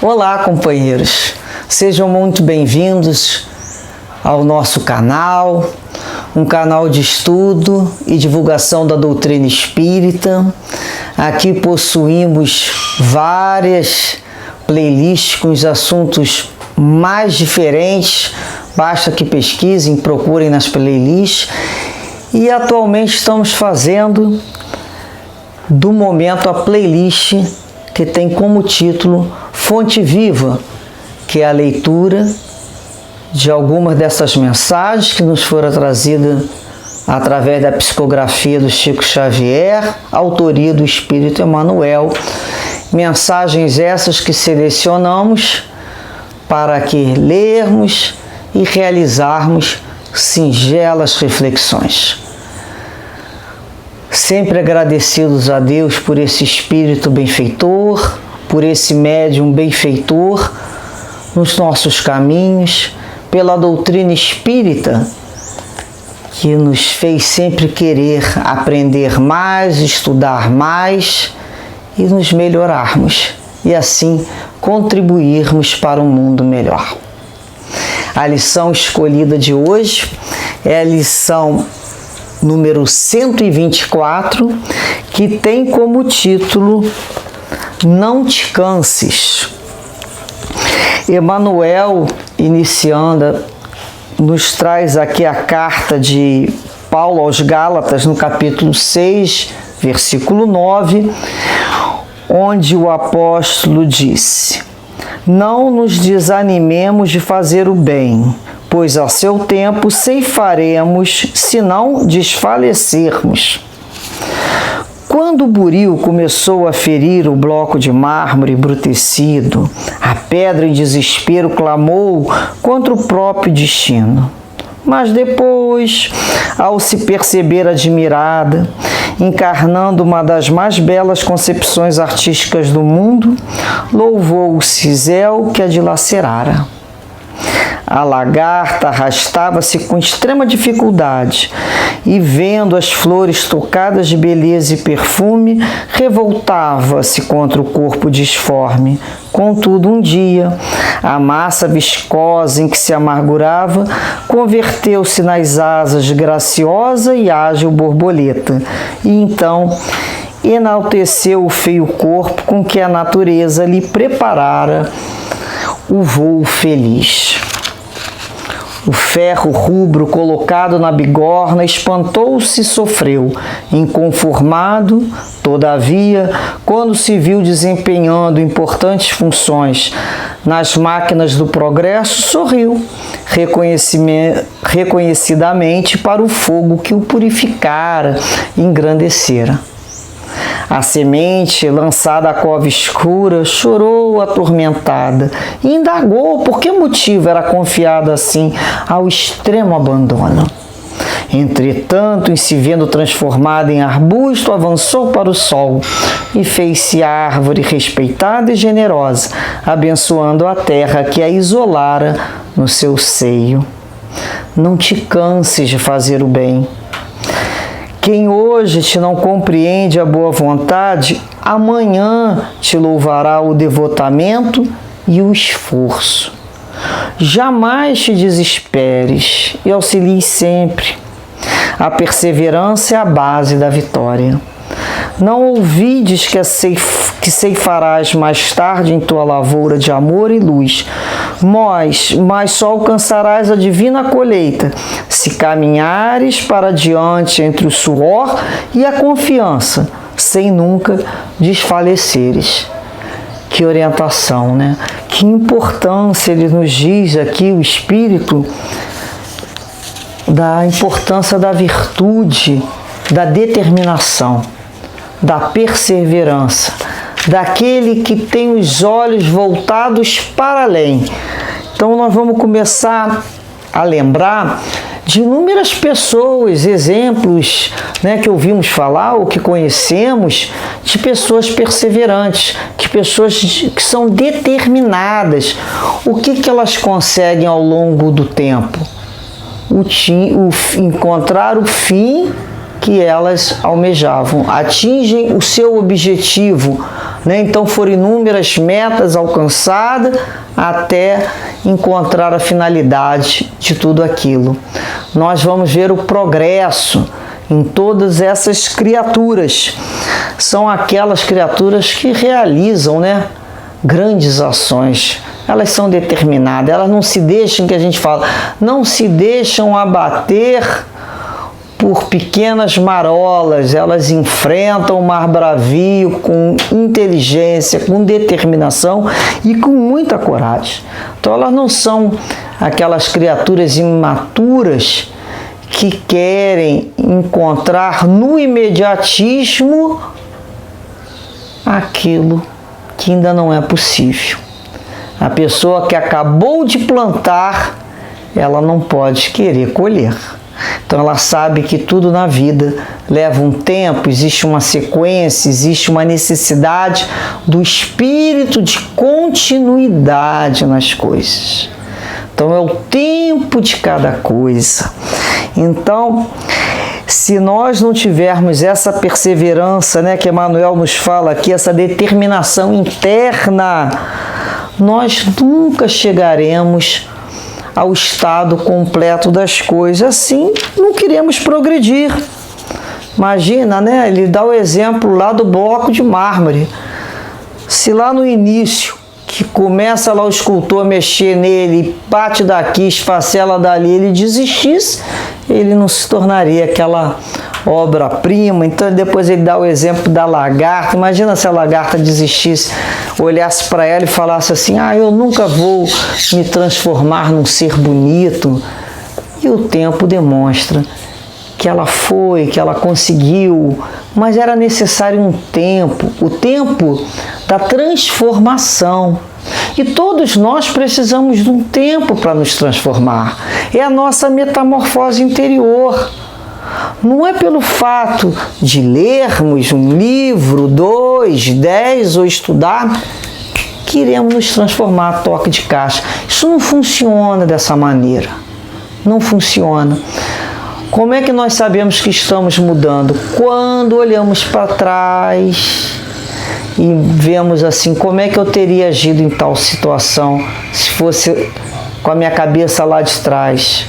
Olá, companheiros, sejam muito bem-vindos ao nosso canal, um canal de estudo e divulgação da doutrina espírita. Aqui possuímos várias playlists com os assuntos mais diferentes, basta que pesquisem, procurem nas playlists. E atualmente estamos fazendo do momento a playlist que tem como título Fonte Viva, que é a leitura de algumas dessas mensagens que nos foram trazidas através da psicografia do Chico Xavier, autoria do Espírito Emmanuel. Mensagens essas que selecionamos para que lermos e realizarmos singelas reflexões. Sempre agradecidos a Deus por esse espírito benfeitor, por esse médium benfeitor nos nossos caminhos, pela doutrina espírita que nos fez sempre querer aprender mais, estudar mais e nos melhorarmos e assim contribuirmos para um mundo melhor. A lição escolhida de hoje é a lição número 124, que tem como título Não te canses. Emmanuel, iniciando, nos traz aqui a carta de Paulo aos Gálatas, no capítulo 6, versículo 9, onde o apóstolo disse: Não nos desanimemos de fazer o bem, pois a seu tempo ceifaremos, se não desfalecermos. Quando o buril começou a ferir o bloco de mármore embrutecido, a pedra em desespero clamou contra o próprio destino. Mas depois, ao se perceber admirada, encarnando uma das mais belas concepções artísticas do mundo, louvou o cisel que a dilacerara. A lagarta arrastava-se com extrema dificuldade e, vendo as flores tocadas de beleza e perfume, revoltava-se contra o corpo disforme. Contudo, um dia, a massa viscosa em que se amargurava converteu-se nas asas de graciosa e ágil borboleta, e então enalteceu o feio corpo com que a natureza lhe preparara o voo feliz. O ferro rubro colocado na bigorna espantou-se e sofreu. Inconformado, todavia, quando se viu desempenhando importantes funções nas máquinas do progresso, sorriu, reconhecidamente para o fogo que o purificara e engrandecera. A semente, lançada à cova escura, chorou atormentada e indagou por que motivo era confiada assim ao extremo abandono. Entretanto, em se vendo transformada em arbusto, avançou para o sol e fez-se árvore respeitada e generosa, abençoando a terra que a isolara no seu seio. Não te canses de fazer o bem. Quem hoje te não compreende a boa vontade, amanhã te louvará o devotamento e o esforço. Jamais te desesperes e auxilie sempre. A perseverança é a base da vitória. Não ouvides que ceifarás mais tarde em tua lavoura de amor e luz, mas só alcançarás a divina colheita, se caminhares para diante entre o suor e a confiança, sem nunca desfaleceres. Que orientação, né? Que importância ele nos diz aqui, o Espírito, da importância da virtude, da determinação, da perseverança, daquele que tem os olhos voltados para além. Então nós vamos começar a lembrar de inúmeras pessoas, exemplos, né, que ouvimos falar ou que conhecemos, de pessoas perseverantes, que pessoas que são determinadas. O que elas conseguem ao longo do tempo? Encontrar o fim que elas almejavam, atingem o seu objetivo né? Então foram inúmeras metas alcançadas até encontrar a finalidade de tudo aquilo. Nós vamos ver o progresso em todas essas criaturas. São aquelas criaturas que realizam, né, grandes ações. Elas são determinadas, elas não se deixam, que a gente fala, não se deixam abater por pequenas marolas. Elas enfrentam o mar bravio com inteligência, com determinação e com muita coragem. Então elas não são aquelas criaturas imaturas que querem encontrar no imediatismo aquilo que ainda não é possível. A pessoa que acabou de plantar, ela não pode querer colher. Então ela sabe que tudo na vida leva um tempo, existe uma sequência, existe uma necessidade do espírito de continuidade nas coisas. Então é o tempo de cada coisa. Então, se nós não tivermos essa perseverança, né, que Emmanuel nos fala aqui, essa determinação interna, nós nunca chegaremos ao estado completo das coisas. Assim, não queremos progredir. Imagina, né? Ele dá o exemplo lá do bloco de mármore. Se lá no início, que começa lá o escultor a mexer nele, bate daqui, esfacela dali, ele desistisse, ele não se tornaria aquela obra-prima. Então depois ele dá o exemplo da lagarta. Imagina se a lagarta desistisse, olhasse para ela e falasse assim: eu nunca vou me transformar num ser bonito. E o tempo demonstra que ela foi, que ela conseguiu, mas era necessário um tempo, o tempo da transformação. E todos nós precisamos de um tempo para nos transformar. É a nossa metamorfose interior. Não é pelo fato de lermos um livro, 2, 10 ou estudar que iremos nos transformar a toque de caixa. Isso não funciona dessa maneira. Não funciona. Como é que nós sabemos que estamos mudando? Quando olhamos para trás e vemos assim, como é que eu teria agido em tal situação se fosse com a minha cabeça lá de trás?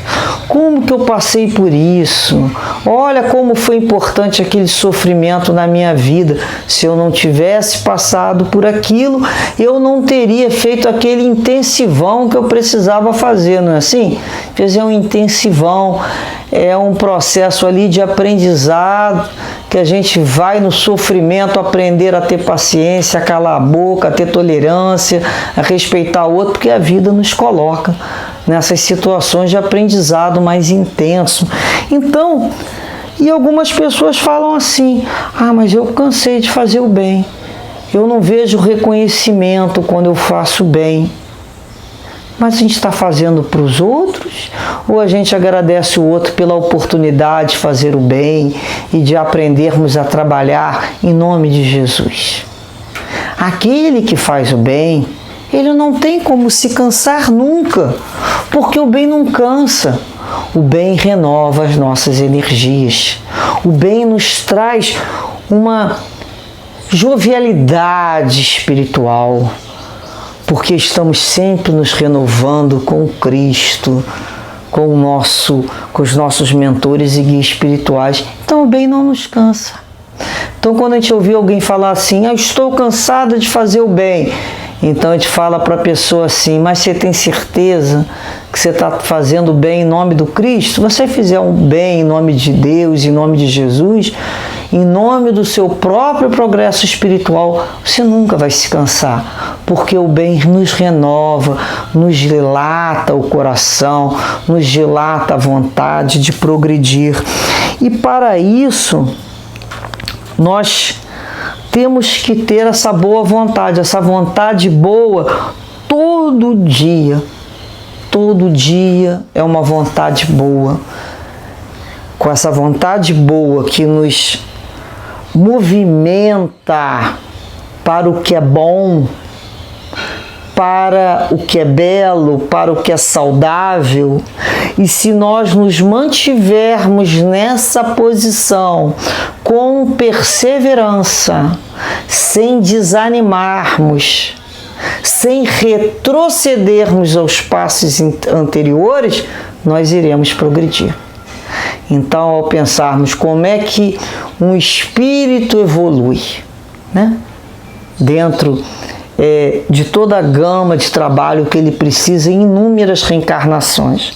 Como que eu passei por isso? Olha como foi importante aquele sofrimento na minha vida. Se eu não tivesse passado por aquilo, eu não teria feito aquele intensivão que eu precisava fazer, não é assim? Fazer um intensivão é um processo ali de aprendizado, que a gente vai no sofrimento aprender a ter paciência, a calar a boca, a ter tolerância, a respeitar o outro, porque a vida nos coloca nessas situações de aprendizado mais intenso. Então, e algumas pessoas falam assim: mas eu cansei de fazer o bem, eu não vejo reconhecimento quando eu faço bem. Mas a gente está fazendo para os outros? Ou a gente agradece o outro pela oportunidade de fazer o bem e de aprendermos a trabalhar em nome de Jesus? Aquele que faz o bem, ele não tem como se cansar nunca, porque o bem não cansa. O bem renova as nossas energias. O bem nos traz uma jovialidade espiritual, porque estamos sempre nos renovando com Cristo, com os nossos mentores e guias espirituais. Então o bem não nos cansa. Então quando a gente ouvir alguém falar assim: estou cansada de fazer o bem, então a gente fala para a pessoa assim: mas você tem certeza que você está fazendo o bem em nome do Cristo? Se você fizer um bem em nome de Deus, em nome de Jesus, em nome do seu próprio progresso espiritual, você nunca vai se cansar, porque o bem nos renova, nos dilata o coração, nos dilata a vontade de progredir. E para isso, nós temos que ter essa boa vontade, essa vontade boa todo dia. Todo dia é uma vontade boa. Com essa vontade boa que nos movimenta para o que é bom, para o que é belo, para o que é saudável, e se nós nos mantivermos nessa posição com perseverança, sem desanimarmos, sem retrocedermos aos passos anteriores, nós iremos progredir. Então, ao pensarmos como é que um espírito evolui, né? Dentro de toda a gama de trabalho que ele precisa em inúmeras reencarnações,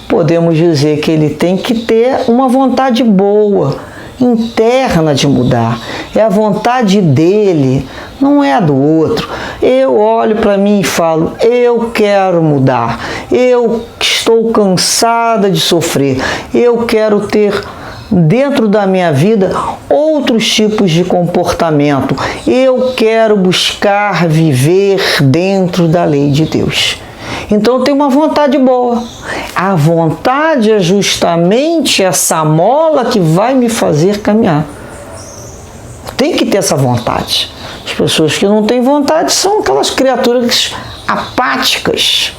podemos dizer que ele tem que ter uma vontade boa, interna de mudar. É a vontade dele, não é a do outro. Eu olho para mim e falo, eu quero mudar, eu estou cansada de sofrer, eu quero ter dentro da minha vida outros tipos de comportamento, eu quero buscar viver dentro da lei de Deus. Então eu tenho uma vontade boa. A vontade é justamente essa mola que vai me fazer caminhar. Tem que ter essa vontade. As pessoas que não têm vontade são aquelas criaturas apáticas.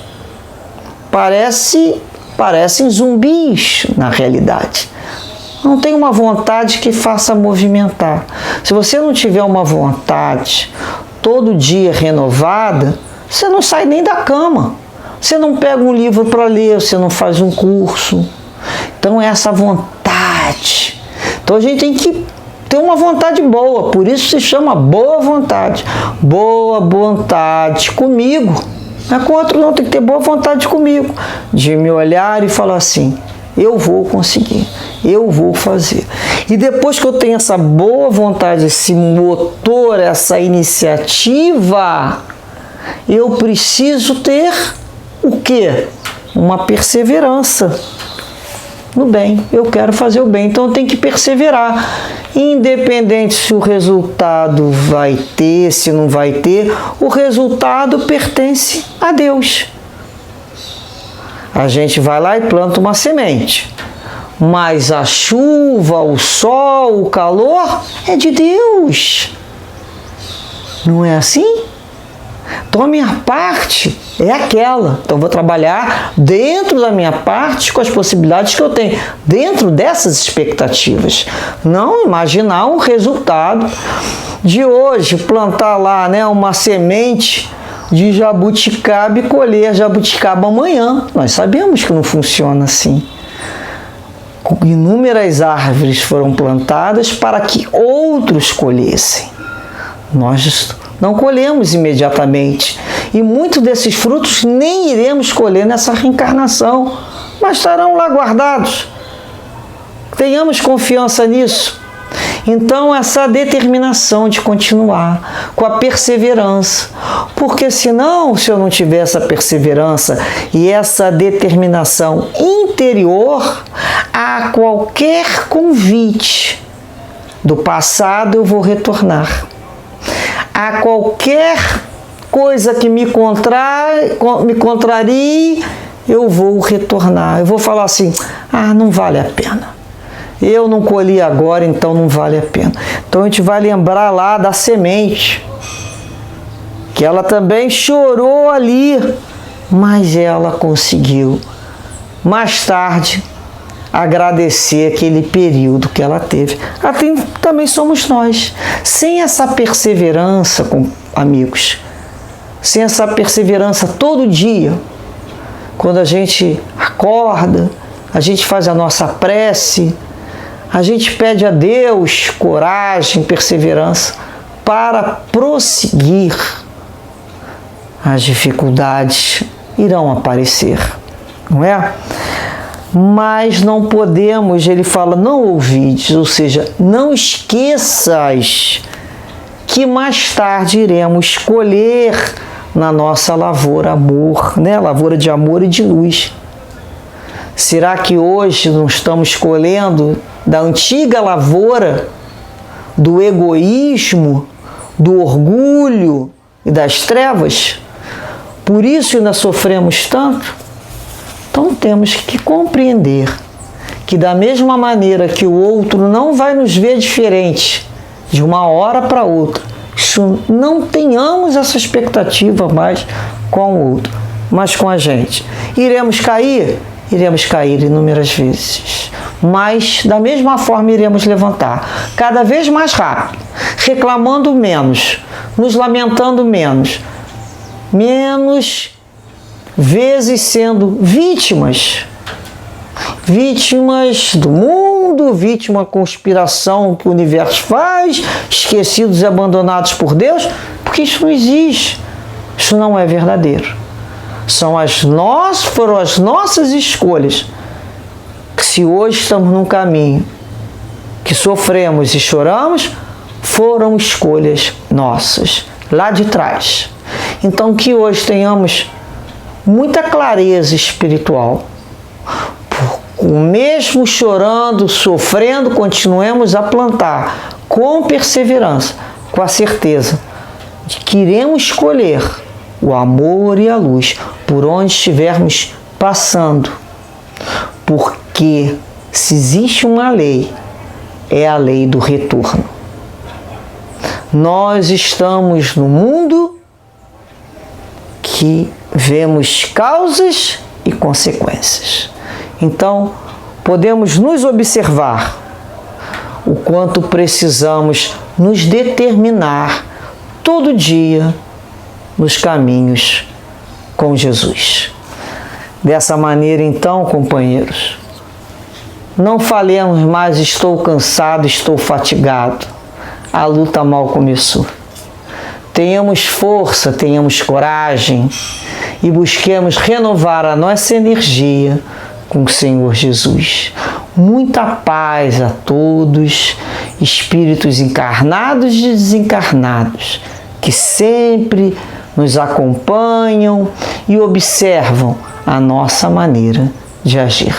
Parecem zumbis na realidade. Não tem uma vontade que faça movimentar. Se você não tiver uma vontade todo dia renovada, você não sai nem da cama. Você não pega um livro para ler, você não faz um curso. Então é essa vontade. Então a gente tem que ter uma vontade boa, por isso se chama boa vontade. Boa vontade comigo. Não é com outro não, tem que ter boa vontade comigo. De me olhar e falar assim, eu vou conseguir, eu vou fazer. E depois que eu tenho essa boa vontade, esse motor, essa iniciativa, eu preciso ter o quê? Uma perseverança no bem. Eu quero fazer o bem, então eu tenho que perseverar. Independente se o resultado vai ter, se não vai ter, o resultado pertence a Deus. A gente vai lá e planta uma semente, mas a chuva, o sol, o calor é de Deus. Não é assim? Então a minha parte é aquela. Então eu vou trabalhar dentro da minha parte com as possibilidades que eu tenho, dentro dessas expectativas. Não imaginar um resultado de hoje, plantar lá, né, uma semente de jabuticaba e colher jabuticaba amanhã. Nós sabemos que não funciona assim. Inúmeras árvores foram plantadas para que outros colhessem. Nós não colhemos imediatamente. E muitos desses frutos nem iremos colher nessa reencarnação, mas estarão lá guardados. Tenhamos confiança nisso. Então, essa determinação de continuar, com a perseverança. Porque senão, se eu não tiver essa perseverança e essa determinação interior, a qualquer convite do passado eu vou retornar. A qualquer coisa que me contrarie, eu vou retornar. Eu vou falar assim, não vale a pena. Eu não colhi agora, então não vale a pena. Então a gente vai lembrar lá da semente, que ela também chorou ali, mas ela conseguiu, mais tarde, agradecer aquele período que ela teve. Assim também somos nós. Sem essa perseverança, amigos, sem essa perseverança todo dia, quando a gente acorda, a gente faz a nossa prece, a gente pede a Deus coragem, perseverança para prosseguir. As dificuldades irão aparecer, não é? Mas não podemos, ele fala, não ouvides, ou seja, não esqueças que mais tarde iremos colher na nossa lavoura amor, né? Lavoura de amor e de luz. Será que hoje não estamos colhendo da antiga lavoura, do egoísmo, do orgulho e das trevas? Por isso ainda sofremos tanto? Então temos que compreender que da mesma maneira que o outro não vai nos ver diferente de uma hora para outra, baixo, não tenhamos essa expectativa mais com o outro, mas com a gente. Iremos cair? Iremos cair inúmeras vezes, mas da mesma forma iremos levantar, cada vez mais rápido, reclamando menos, nos lamentando menos vezes sendo vítimas do mundo, vítima da conspiração que o universo faz, esquecidos e abandonados por Deus, porque isso não existe, isso não é verdadeiro. Foram as nossas escolhas, que se hoje estamos num caminho que sofremos e choramos, foram escolhas nossas, lá de trás. Então que hoje tenhamos muita clareza espiritual, mesmo chorando, sofrendo, continuemos a plantar com perseverança, com a certeza de que iremos escolher o amor e a luz por onde estivermos passando, porque se existe uma lei, é a lei do retorno. Nós estamos no mundo que vemos causas e consequências. Então, podemos nos observar o quanto precisamos nos determinar todo dia nos caminhos com Jesus. Dessa maneira, então, companheiros, não falemos mais estou cansado, estou fatigado. A luta mal começou. Tenhamos força, tenhamos coragem e busquemos renovar a nossa energia com o Senhor Jesus. Muita paz a todos, espíritos encarnados e desencarnados, que sempre nos acompanham e observam a nossa maneira de agir.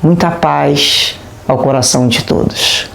Muita paz ao coração de todos.